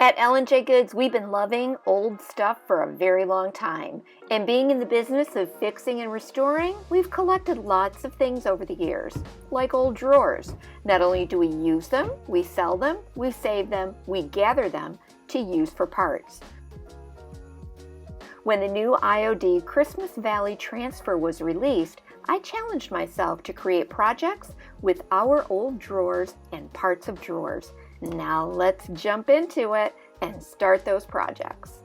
At L&J Goods, we've been loving old stuff for a very long time. And being in the business of fixing and restoring, we've collected lots of things over the years, like old drawers. Not only do we use them, we sell them, we save them, we gather them to use for parts. When the new IOD Christmas Valley Transfer was released, I challenged myself to create projects with our old drawers and parts of drawers. Now let's jump into it and start those projects.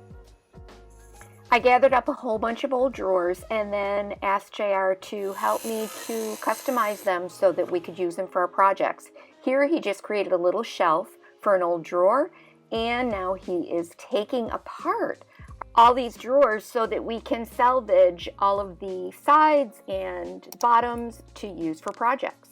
I gathered up a whole bunch of old drawers and then asked JR to help me to customize them so that we could use them for our projects. Here he just created a little shelf for an old drawer, and now he is taking apart all these drawers so that we can salvage all of the sides and bottoms to use for projects.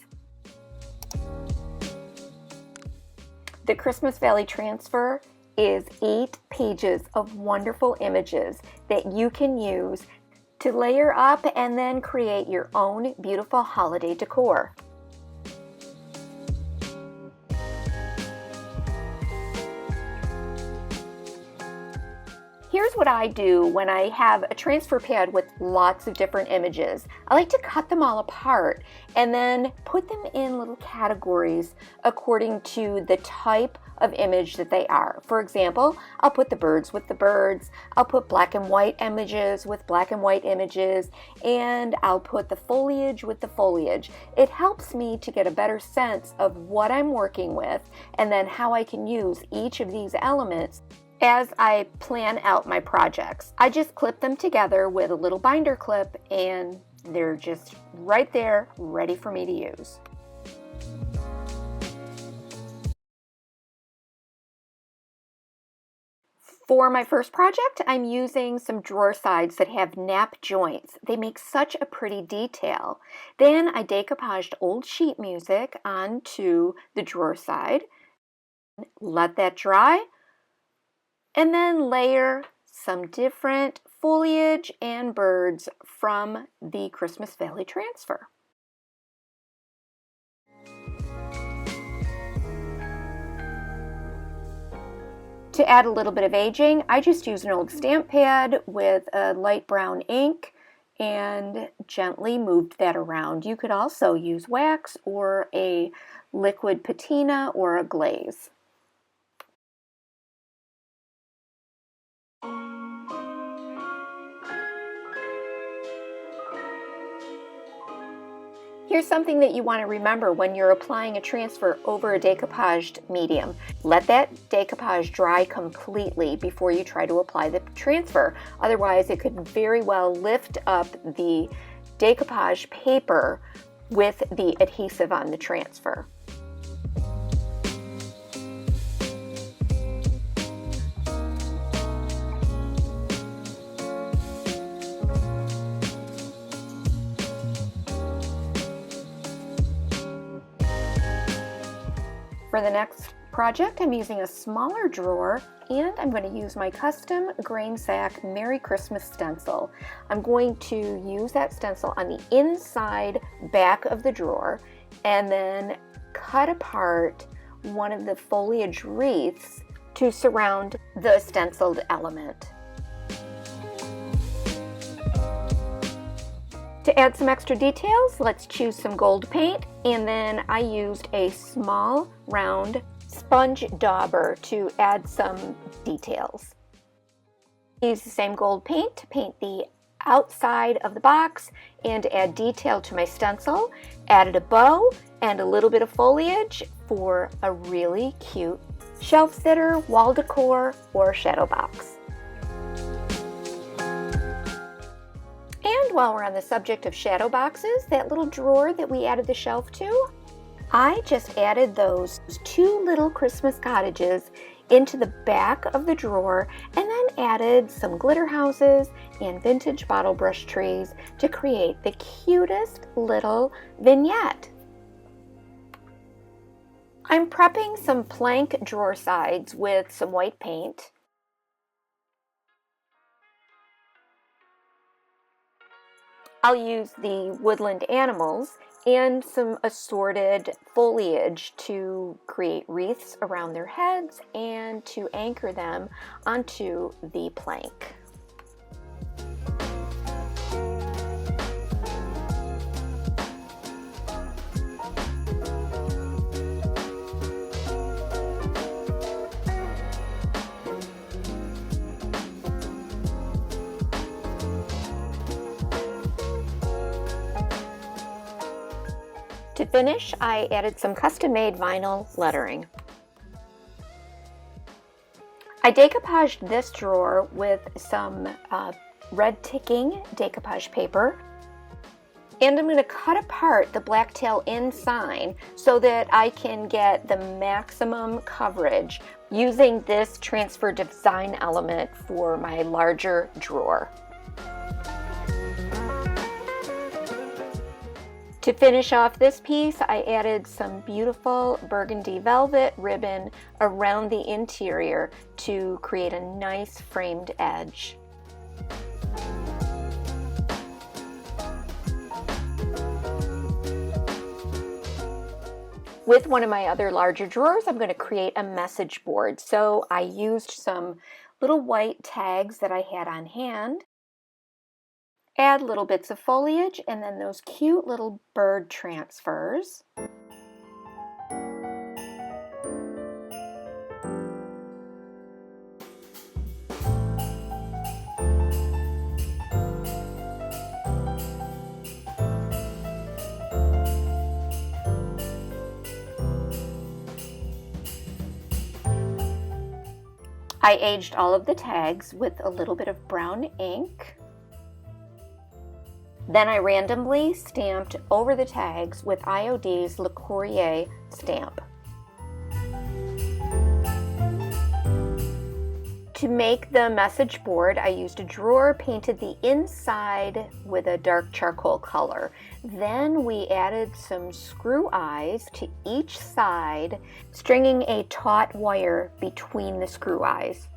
The Christmas Valley Transfer is 8 pages of wonderful images that you can use to layer up and then create your own beautiful holiday decor. Here's what I do when I have a transfer pad with lots of different images. I like to cut them all apart and then put them in little categories according to the type of image that they are. For example, I'll put the birds with the birds, I'll put black and white images with black and white images, and I'll put the foliage with the foliage. It helps me to get a better sense of what I'm working with and then how I can use each of these elements as I plan out my projects. I just clip them together with a little binder clip and they're just right there, ready for me to use. For my first project, I'm using some drawer sides that have nap joints. They make such a pretty detail. Then I decoupaged old sheet music onto the drawer side, let that dry, and then layer some different foliage and birds from the Christmas Valley Transfer. To add a little bit of aging, I just use an old stamp pad with a light brown ink and gently moved that around. You could also use wax or a liquid patina or a glaze. Here's something that you want to remember when you're applying a transfer over a decoupaged medium. Let that decoupage dry completely before you try to apply the transfer. Otherwise, it could very well lift up the decoupage paper with the adhesive on the transfer. For the next project, I'm using a smaller drawer and I'm going to use my custom Grainsack Merry Christmas Stencil. I'm going to use that stencil on the inside back of the drawer and then cut apart one of the foliage wreaths to surround the stenciled element. To add some extra details, let's choose some gold paint, and then I used a small round sponge dauber to add some details. Use the same gold paint to paint the outside of the box and to add detail to my stencil. Added a bow and a little bit of foliage for a really cute shelf sitter, wall decor, or shadow box. And while we're on the subject of shadow boxes, that little drawer that we added the shelf to, I just added those 2 little Christmas cottages into the back of the drawer and then added some glitter houses and vintage bottle brush trees to create the cutest little vignette. I'm prepping some plank drawer sides with some white paint. I'll use the woodland animals and some assorted foliage to create wreaths around their heads and to anchor them onto the plank. To finish, I added some custom-made vinyl lettering. I decoupaged this drawer with some red ticking decoupage paper, and I'm going to cut apart the blacktail end sign so that I can get the maximum coverage using this transfer design element for my larger drawer. To finish off this piece, I added some beautiful burgundy velvet ribbon around the interior to create a nice framed edge. With one of my other larger drawers, I'm going to create a message board. So I used some little white tags that I had on hand. Add little bits of foliage and then those cute little bird transfers. I aged all of the tags with a little bit of brown ink. Then I randomly stamped over the tags with IOD's Le Courrier stamp. To make the message board, I used a drawer, painted the inside with a dark charcoal color. Then we added some screw eyes to each side, stringing a taut wire between the screw eyes.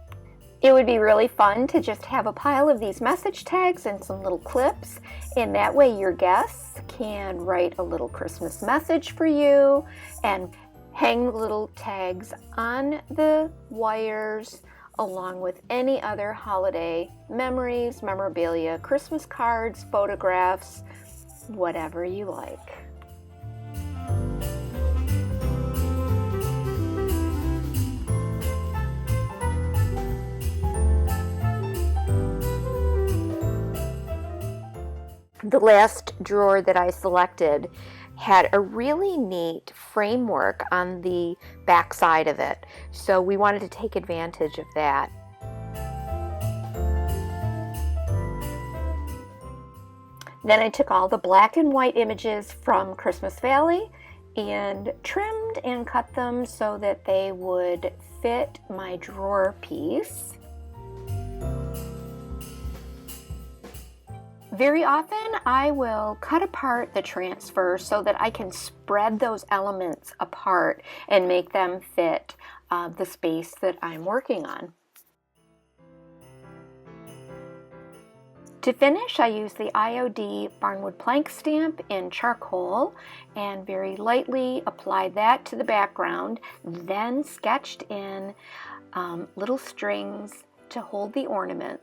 It would be really fun to just have a pile of these message tags and some little clips, and that way your guests can write a little Christmas message for you and hang little tags on the wires along with any other holiday memories, memorabilia, Christmas cards, photographs, whatever you like. The last drawer that I selected had a really neat framework on the back side of it, so we wanted to take advantage of that. Then I took all the black and white images from Christmas Valley and trimmed and cut them so that they would fit my drawer piece. Very often I will cut apart the transfer so that I can spread those elements apart and make them fit the space that I'm working on. To finish, I use the IOD Barnwood plank stamp in charcoal and very lightly applied that to the background, then sketched in little strings to hold the ornaments.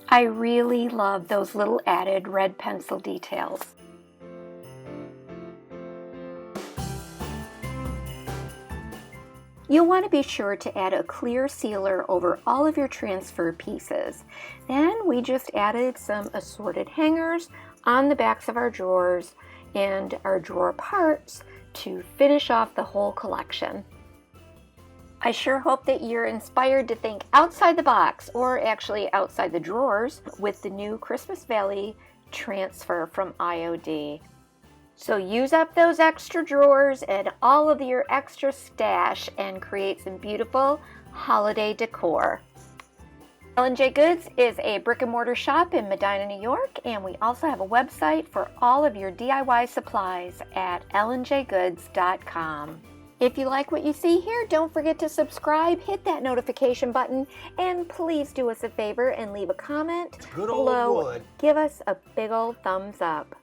I really love those little added red pencil details. You'll want to be sure to add a clear sealer over all of your transfer pieces. Then we just added some assorted hangers on the backs of our drawers and our drawer parts to finish off the whole collection. I sure hope that you're inspired to think outside the box, or actually outside the drawers, with the new Christmas Valley transfer from IOD. So use up those extra drawers and all of your extra stash and create some beautiful holiday decor. L&J Goods is a brick and mortar shop in Medina, New York, and we also have a website for all of your DIY supplies at lnjgoods.com. If you like what you see here, don't forget to subscribe, hit that notification button, and please do us a favor and leave a comment Good old below. wood. Give us a big old thumbs up.